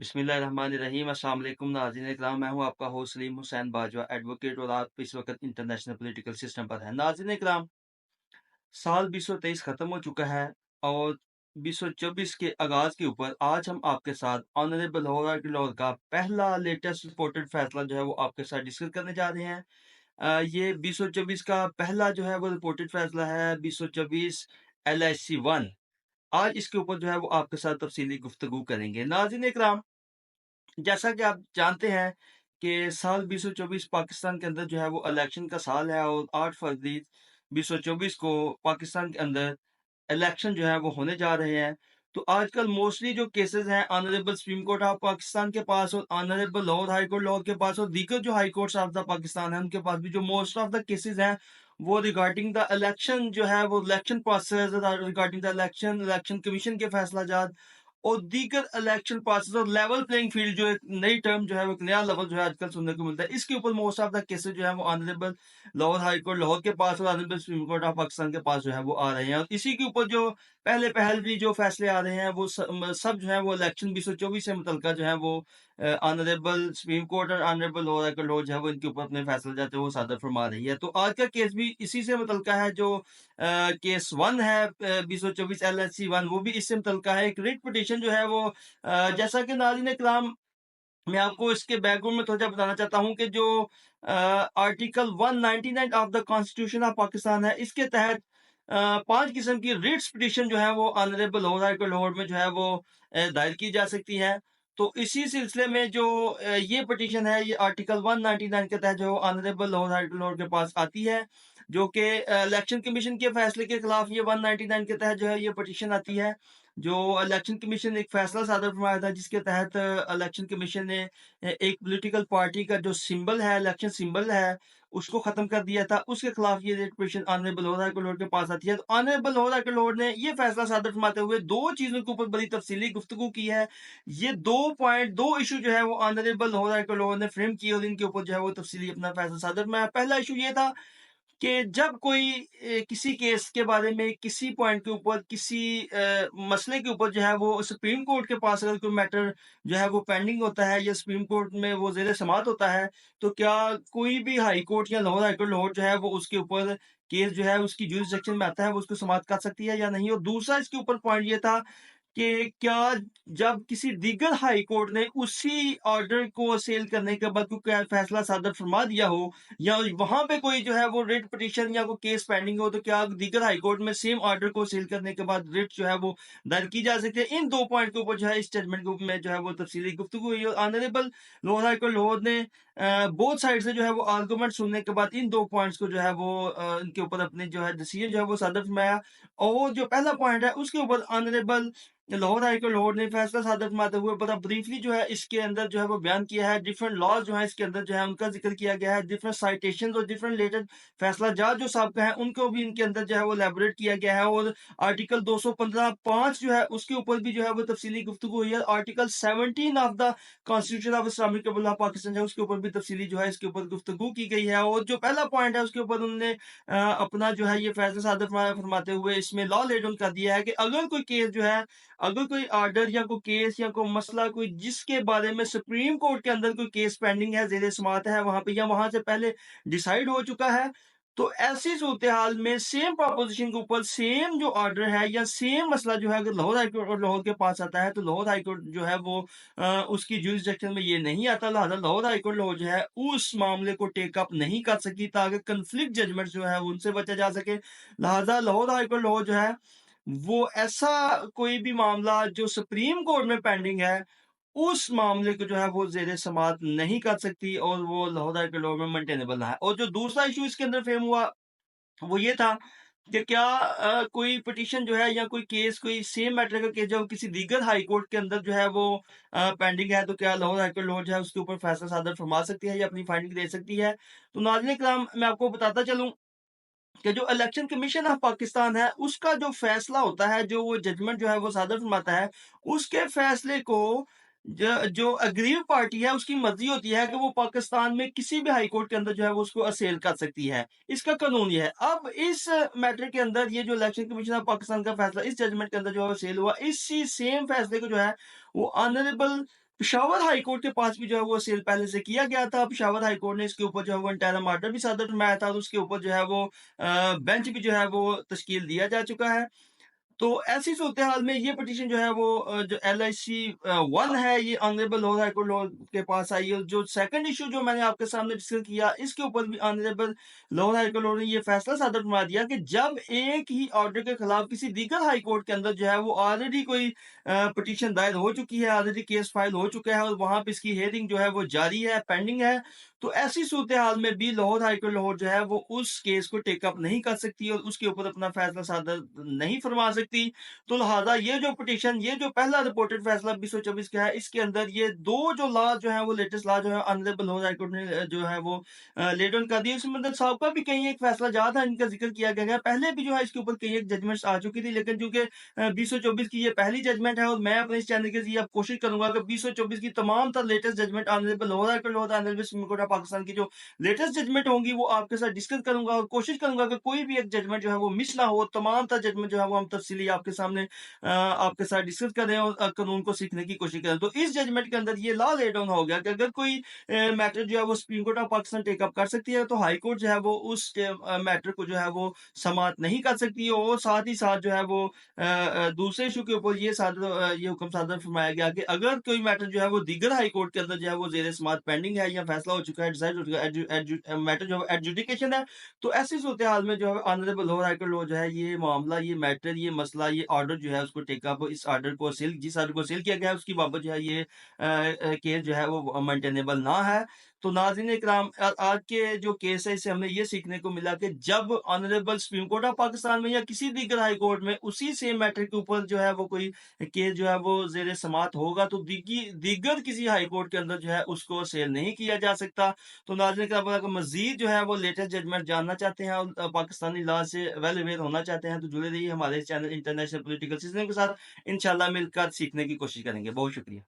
बिस्मिल्लाहिर्रहमानिर्रहीम। अस्सलाम वालेकुम नाज़रीन इकराम, मैं हूं आपका होस्ट सलीम हुसैन बाजवा एडवोकेट, और आप इस वक्त इंटरनेशनल पॉलिटिकल सिस्टम पर हैं। नाज़रीन इकराम, साल 2023 खत्म हो चुका है और 2024 के आगाज के ऊपर आज हम आपके साथ ऑनरेबल लॉर का पहला लेटेस्ट रिपोर्टेड फैसला जो है वो आपके साथ डिस्कस करने जा रहे हैं। ये 2024 का पहला जो है वो रिपोर्टेड फैसला है, 2024 LIC 1। आज इसके ऊपर जो है वो आपके साथ तफसीली गुफ्तगू करेंगे। नाज़रीन इकराम, जैसा कि आप जानते हैं कि साल 2024 पाकिस्तान के अंदर जो है वो इलेक्शन का साल है, और 8 फरवरी 2024 को पाकिस्तान के अंदर इलेक्शन जो है वो होने जा रहे हैं। तो आजकल मोस्टली जो केसेस हैं honourable supreme court of Pakistan के पास और honourable Lahore high court Lahore के पास और दीगर जो high courts of the Pakistan है उनके पास भी जो मोस्ट ऑफ द केसेस हैं वो रिगार्डिंग द इलेक्शन जो है वो election process, regarding the election commission के फैसला जात और दीगर इलेक्शन पासिस और लेवल प्लेइंग फील्ड, जो एक नई टर्म जो है वो एक नया लेवल जो है आजकल सुनने को मिलता है, इसके ऊपर मोस्ट ऑफ द केसेस जो है वो honourable Lahore high court Lahore के पास और honourable supreme court of Pakistan के पास जो है वो आ रहे हैं। और इसी के ऊपर जो पहल भी जो फैसले आ रहे हैं वो सब जो है वो इलेक्शन 2024 से मुतलका जो है वो ऑनरेबल सुप्रीम कोर्ट और honourable Lahore high court Lahore जो है वो इनके ऊपर अपने फैसले जाते हैं वो सादर फरमा रही है। तो आज का केस भी इसी से मुतलका है। जो केस 1 है 2024 LHC 1, वो भी इससे मुतलका है। एक रिट पिटीशन जो है वो जैसा कि नाज़रीन इकराम, मैं आपको इसके बैकग्राउंड में थोड़ा बताना चाहता हूँ कि जो article 199 of the constitution of Pakistan है, इसके तहत 5 किस्म की रिट्स पिटीशन जो है वो honourable Lahore high court Lahore में जो है वो दायर की जा सकती है। तो इसी सिलसिले में जो ये पिटीशन है ये आर्टिकल 199 के तहत जो honourable Lahore high court Lahore के पास आती है, जो कि इलेक्शन कमीशन के फैसले के खिलाफ ये 199 के तहत जो है ये पिटीशन आती है। जो इलेक्शन कमीशन ने एक फैसला सादर फरमाया था जिसके तहत इलेक्शन कमीशन ने एक पॉलिटिकल पार्टी का जो सिंबल है, इलेक्शन सिंबल है, उसको खत्म कर दिया था। उसके खिलाफ ये rate petition honourable Lahore high court के पास आती है। तो ऑनरेबल लाहौर हाई कोर्ट ने ये फैसला सादर फरमाते हुए दो चीजों के ऊपर बड़ी तफसीली गुफ्तगू की है। ये दो इशू जो है वो ऑनरेबल लाहौर हाई कोर्ट ने फ्रेम किए और इनके ऊपर जो है वो तफसीली अपना फैसला सादर फरमाया। पहला इशू ये था कि जब कोई किसी केस के बारे में किसी पॉइंट के ऊपर किसी मसले के ऊपर जो है वो सुप्रीम कोर्ट के पास अगर कोई मैटर जो है वो पेंडिंग होता है या सुप्रीम कोर्ट में वो ज़ेर समाअत होता है, तो क्या कोई भी हाई कोर्ट या लाहौर हाई कोर्ट लाहौर जो है वो उसके ऊपर केस जो है उसकी जुरिसडिक्शन में आता है, वो उसको समाअत कर सकती है या नहीं। और दूसरा इसके ऊपर पॉइंट ये था कि क्या जब किसी दीगर हाई कोर्ट ने उसी ऑर्डर को सेल करने के बाद कोई फैसला सादर फरमा दिया हो या वहां पे कोई जो है वो रिट पिटीशन या कोई केस पेंडिंग हो, तो क्या दीगर हाई कोर्ट में सेम ऑर्डर को सेल करने के बाद रिट जो है वो दायर की जा सकती है। इन दो पॉइंट के ऊपर जो है इस जजमेंट के में जो है वो तफसीली गुफ्तगू हुई और honourable Lahore high court Lahore ने बोथ साइड से जो है वो आर्गूमेंट सुनने के बाद इन दो पॉइंट्स को जो है वो इनके ऊपर अपने जो है डिसीजन जो है वो सादर फरमाया। और जो पहला पॉइंट है उसके ऊपर honourable Lahore high court Lahore ने फैसला सादर फरमाते हुए बड़ा ब्रीफली जो है इसके अंदर जो है वो बयान किया है। डिफरेंट लॉज जो है इसके अंदर जो है उनका जिक्र किया गया है, डिफरेंट साइटेशन और डिफरेंट रिलेटेड फैसला जात जो साहब हैं उनको भी इनके अंदर जो है वो एलैबोरेट किया गया है। और आर्टिकल 215(5) जो है उसके ऊपर भी जो है वो तफसीली गुफ्तगू हुई है। Article 17 of the constitution of Islamic Republic of Pakistan है उसके ऊपर भी तफसीली जो है इसके ऊपर गुफ्तगू की गई है। और जो पहला पॉइंट है उसके ऊपर उन्होंने अपना जो है ये फैसला सादर फरमाते हुए इसमें लॉ लेड ऑन कर दिया है कि अगर कोई केस जो है, अगर कोई ऑर्डर या कोई केस या कोई मसला कोई जिसके बारे में सुप्रीम कोर्ट के अंदर कोई केस पेंडिंग है, ज़ेर समाअत है वहां पे या वहां से पहले डिसाइड हो चुका है, तो ऐसी सूरत हाल में सेम प्रोपोजिशन के ऊपर सेम जो ऑर्डर है या सेम मसला जो है अगर लाहौर हाई कोर्ट और लाहौर के पास आता है, तो लाहौर हाई कोर्ट जो है वो उसकी जुरिसडिक्शन में ये नहीं आता। लिहाजा लाहौर हाई कोर्ट लाहौर जो है उस मामले को टेक अप नहीं कर सकी ताकि कंफ्लिक्ट जजमेंट जो है उनसे बचा जा सके। लिहाजा लाहौर हाई कोर्ट लाहौर जो है वो ऐसा कोई भी मामला जो सुप्रीम कोर्ट में पेंडिंग है, उस मामले को जो है वो ज़ेर समाअत नहीं कर सकती और वो लाहौर हाई कोर्ट में मेंटेनेबल है। और जो दूसरा इशू इसके अंदर फ्रेम हुआ वो ये था कि क्या कोई पिटीशन जो है या कोई केस कोई सेम मैटर का केस जो किसी दीगर हाई कोर्ट के अंदर जो है वो पेंडिंग है, तो क्या लाहौर हाई कोर्ट लाहौर जो है उसके ऊपर फैसला सादर फरमा सकती है या अपनी फाइंडिंग दे सकती है। तो नाज़रीन इकराम, मैं आपको बताता चलूं कि जो इलेक्शन कमीशन ऑफ पाकिस्तान है उसका जो फैसला होता है, जो वो जजमेंट जो है वो सादर फरमाता है, उसके फैसले को जो अग्रीव पार्टी है उसकी मर्जी होती है कि वो पाकिस्तान में किसी भी हाई कोर्ट के अंदर जो है वो उसको असेल कर सकती है। इसका कानून ये है। अब इस मैटर के अंदर ये जो इलेक्शन कमीशन ऑफ पाकिस्तान का फैसला इस जजमेंट के अंदर जो है सेल हुआ, इसी सेम फैसले को जो है वो ऑनरेबल पेशावर हाई कोर्ट के पास भी जो है वो सेल पहले से किया गया था। पेशावर हाई कोर्ट ने इसके ऊपर जो है वो इंटरिम ऑर्डर भी सादर फरमाया था और उसके ऊपर जो है वो बेंच भी जो है वो तश्कील दिया जा चुका है। तो ऐसी सूरत-ए-हाल में ये पिटीशन जो है वो जो एलआईसी 1 है, ये honourable Lord high court Lord के पास आई है। जो सेकंड इश्यू जो मैंने आपके सामने डिस्कस किया, इसके ऊपर भी honourable Lord high court Lord ने ये फैसला सादर फरमा दिया कि जब एक ही ऑर्डर के खिलाफ किसी दीगर हाई कोर्ट के अंदर जो है वो ऑलरेडी कोई पिटीशन दायर हो चुकी है, ऑलरेडी केस फाइल हो चुका है और वहाँ पे इसकी हियरिंग जो है वो जारी है, पेंडिंग है, तो ऐसी सूरत-ए-हाल में भी लाहौर हाई कोर्ट लाहौर जो है वो उस केस को टेक अप नहीं कर सकती और उसके ऊपर अपना फैसला सादर नहीं फरमा सकती। तो लिहाजा ये जो पिटीशन, ये जो पहला रिपोर्टेड फैसला 2024 का है, इसके अंदर ये 2 जो लॉ जो है वो लेटेस्ट लॉ जो है ऑनरेबल लाहौर हाई कोर्ट ने जो है वो लेड ऑन कर दिया। इसमें मतलब साबका भी कहीं एक फैसला जहाँ था इनका ज़िक्र किया गया है। पहले भी जो है इसके ऊपर कई एक जजमेंट्स आ चुकी थी, लेकिन चूँकि 2024 की ये पहली जजमेंट है और मैं अपने इस चैनल के ज़रिए अब कोशिश करूँगा कि 2024 की तमाम तर latest judgment honourable Lahore high court, Lahore honourable supreme court of Pakistan की जो लेटेस्ट जजमेंट होंगी वो आपके साथ डिस्कस करूँगा और कोशिश करूँगा कि कोई भी एक जजमेंट जो है वो मिस ना हो। तमाम तर जजमेंट जो है वो हम तफसीली आपके सामने आपके साथ डिस्कस करें और कानून को सीखने की कोशिश करें। तो इस जजमेंट के अंदर ये लॉ लेड डाउन हो गया कि अगर कोई मैटर जो है वो supreme court of Pakistan take up कर सकती है, तो हाई कोर्ट जो है वो उस मैटर को जो है वो समाअत नहीं कर सकती और साथ ही साथ जो है वो दूसरे इश्यू के ऊपर ये हुक्म सादर फरमाया गया कि अगर कोई मैटर जो है वो दीगर हाई कोर्ट के अंदर जो है वो ज़ेर समाअत पेंडिंग है या फैसला हो चुका है, डिसाइड हो चुका है, मैटर जो है एडजुडिकेशन है, तो ऐसी सूरत-ए-हाल में जो है ऑनरेबल लोअर हाई कोर्ट जो है ये मामला, ये मैटर, ये मसला, ये ऑर्डर जो है उसको टेक अप, इस ऑर्डर को सील जिस ऑर्डर को सील किया गया है उसकी बाबत जो है ये केस जो है वो मेंटेनेबल ना है। तो नाज़रीन इकराम, आज के जो केस है इससे हमें ये सीखने को मिला कि जब honourable supreme court of Pakistan में या किसी दीगर हाई कोर्ट में उसी सेम मैटर के ऊपर जो है वो कोई केस जो है वो ज़ेर समाअत होगा, तो दीगर किसी हाई कोर्ट के अंदर जो है उसको सेल नहीं किया जा सकता। तो नाज़रीन इकराम, अगर मज़ीद जो है वो लेटेस्ट जजमेंट जानना चाहते हैं और पाकिस्तानी लॉ से वेल अवेयर होना चाहते हैं, तो जुड़े रहिए हमारे चैनल इंटरनेशनल पॉलिटिकल सिस्टम के साथ। इंशाल्लाह मिलकर सीखने की कोशिश करेंगे। बहुत शुक्रिया।